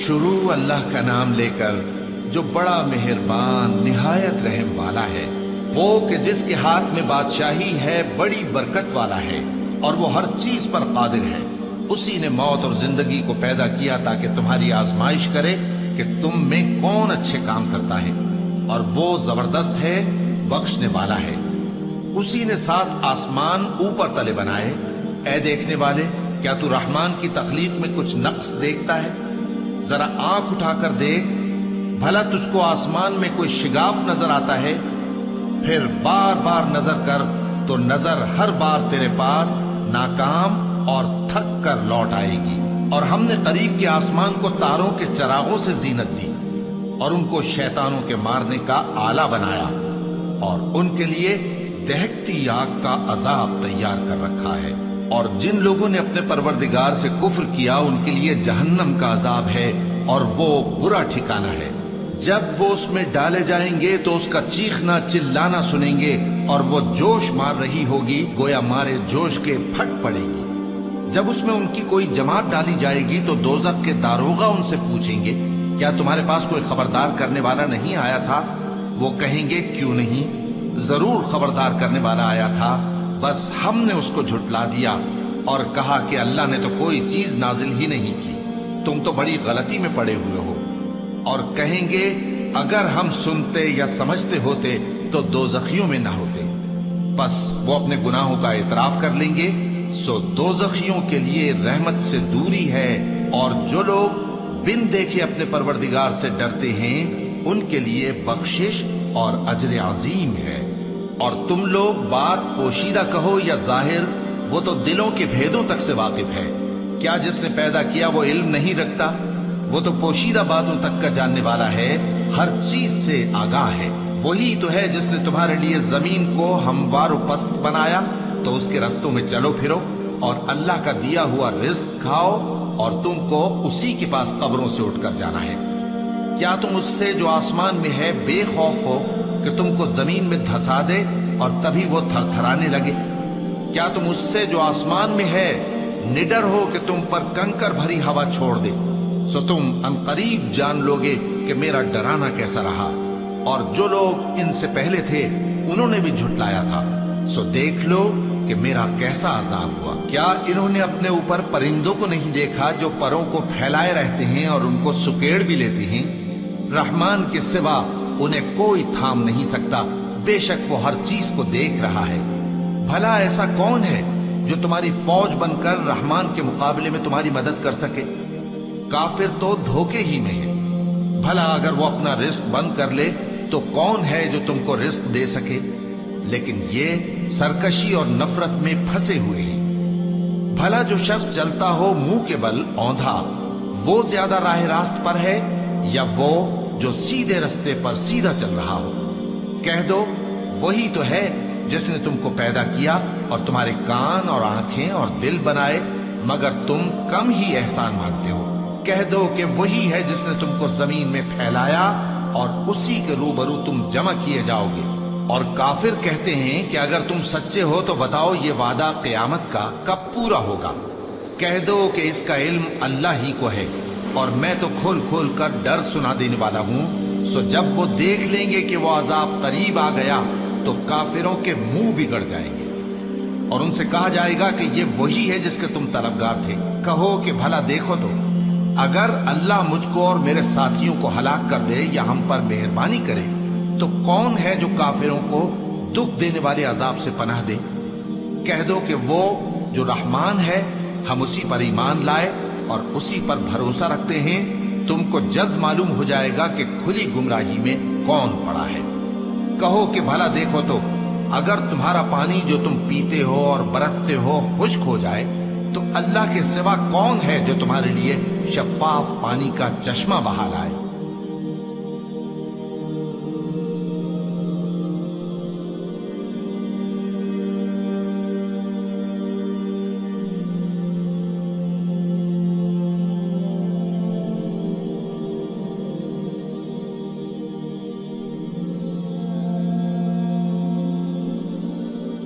شروع اللہ کا نام لے کر جو بڑا مہربان نہایت رحم والا ہے، وہ کہ جس کے ہاتھ میں بادشاہی ہے، بڑی برکت والا ہے اور وہ ہر چیز پر قادر ہے۔ اسی نے موت اور زندگی کو پیدا کیا تاکہ تمہاری آزمائش کرے کہ تم میں کون اچھے کام کرتا ہے، اور وہ زبردست ہے، بخشنے والا ہے۔ اسی نے 7 آسمان اوپر تلے بنائے۔ اے دیکھنے والے، کیا تو رحمان کی تخلیق میں کچھ نقص دیکھتا ہے؟ ذرا آنکھ اٹھا کر دیکھ، بھلا تجھ کو آسمان میں کوئی شگاف نظر آتا ہے؟ پھر بار بار نظر کر تو نظر ہر بار تیرے پاس ناکام اور تھک کر لوٹ آئے گی۔ اور ہم نے قریب کے آسمان کو تاروں کے چراغوں سے زینت دی اور ان کو شیطانوں کے مارنے کا آلہ بنایا، اور ان کے لیے دہکتی آگ کا عذاب تیار کر رکھا ہے۔ اور جن لوگوں نے اپنے پروردگار سے کفر کیا ان کے لیے جہنم کا عذاب ہے، اور وہ برا ٹھکانہ ہے۔ جب وہ اس میں ڈالے جائیں گے تو اس کا چیخنا چلانا سنیں گے، اور وہ جوش مار رہی ہوگی گویا مارے جوش کے پھٹ پڑے گی۔ جب اس میں ان کی کوئی جماعت ڈالی جائے گی تو دوزخ کے داروغہ ان سے پوچھیں گے، کیا تمہارے پاس کوئی خبردار کرنے والا نہیں آیا تھا؟ وہ کہیں گے، کیوں نہیں، ضرور خبردار کرنے والا آیا تھا، بس ہم نے اس کو جھٹلا دیا اور کہا کہ اللہ نے تو کوئی چیز نازل ہی نہیں کی، تم تو بڑی غلطی میں پڑے ہوئے ہو۔ اور کہیں گے، اگر ہم سنتے یا سمجھتے ہوتے تو دوزخیوں میں نہ ہوتے۔ بس وہ اپنے گناہوں کا اعتراف کر لیں گے، سو دوزخیوں کے لیے رحمت سے دوری ہے، اور جو لوگ بن دیکھے اپنے پروردگار سے ڈرتے ہیں ان کے لیے بخشش اور اجر عظیم ہے۔ اور تم لوگ بات پوشیدہ کہو یا ظاہر، وہ تو دلوں کے بھیدوں تک سے واقف ہے۔ کیا جس نے پیدا کیا وہ علم نہیں رکھتا؟ وہ تو پوشیدہ باتوں تک کا جاننے والا ہے، ہر چیز سے آگاہ ہے۔ وہی تو ہے جس نے تمہارے لیے زمین کو ہموار و پست بنایا، تو اس کے رستوں میں چلو پھرو اور اللہ کا دیا ہوا رزق کھاؤ، اور تم کو اسی کے پاس قبروں سے اٹھ کر جانا ہے۔ کیا تم اس سے جو آسمان میں ہے بے خوف ہو کہ تم کو زمین میں دھسا دے اور تبھی وہ تھر تھرانے لگے؟ کیا تم اس سے جو آسمان میں ہے نڈر ہو کہ تم پر کنکر بھری ہوا چھوڑ دے؟ سو تم عنقریب جان لوگے کہ میرا ڈرانا کیسا رہا۔ اور جو لوگ ان سے پہلے تھے انہوں نے بھی جھٹلایا تھا، سو دیکھ لو کہ میرا کیسا عذاب ہوا۔ کیا انہوں نے اپنے اوپر پرندوں کو نہیں دیکھا جو پروں کو پھیلائے رہتے ہیں اور ان کو سکیڑ بھی لیتے ہیں؟ رحمان کے سوا انہیں کوئی تھام نہیں سکتا، بے شک وہ ہر چیز کو دیکھ رہا ہے۔ بھلا ایسا کون ہے جو تمہاری فوج بن کر رحمان کے مقابلے میں تمہاری مدد کر سکے؟ کافر تو دھوکے ہی میں ہے۔ بھلا اگر وہ اپنا رزق بند کر لے تو کون ہے جو تم کو رزق دے سکے؟ لیکن یہ سرکشی اور نفرت میں پھنسے ہوئے ہیں۔ بھلا جو شخص چلتا ہو منہ کے بل اوندھا، وہ زیادہ راہ راست پر ہے یا وہ جو سیدھے رستے پر سیدھا چل رہا ہو؟ کہہ دو، وہی تو ہے جس نے تم کو پیدا کیا اور تمہارے کان اور آنکھیں اور دل بنائے، مگر تم کم ہی احسان مانگتے ہو۔ کہہ دو کہ وہی ہے جس نے تم کو زمین میں پھیلایا اور اسی کے روبرو تم جمع کیے جاؤ گے۔ اور کافر کہتے ہیں کہ اگر تم سچے ہو تو بتاؤ یہ وعدہ قیامت کا کب پورا ہوگا؟ کہہ دو کہ اس کا علم اللہ ہی کو ہے، اور میں تو کھول کھول کر ڈر سنا دینے والا ہوں۔ سو جب وہ دیکھ لیں گے کہ وہ عذاب قریب آ گیا تو کافروں کے منہ بگڑ جائیں گے، اور ان سے کہا جائے گا کہ یہ وہی ہے جس کے تم طلبگار تھے۔ کہو کہ بھلا دیکھو تو، اگر اللہ مجھ کو اور میرے ساتھیوں کو ہلاک کر دے یا ہم پر مہربانی کرے تو کون ہے جو کافروں کو دکھ دینے والے عذاب سے پناہ دے؟ کہہ دو کہ وہ جو رحمان ہے، ہم اسی پر ایمان لائے اور اسی پر بھروسہ رکھتے ہیں۔ تم کو جلد معلوم ہو جائے گا کہ کھلی گمراہی میں کون پڑا ہے۔ کہو کہ بھلا دیکھو تو، اگر تمہارا پانی جو تم پیتے ہو اور برتتے ہو خشک ہو جائے تو اللہ کے سوا کون ہے جو تمہارے لیے شفاف پانی کا چشمہ بہا لائے؟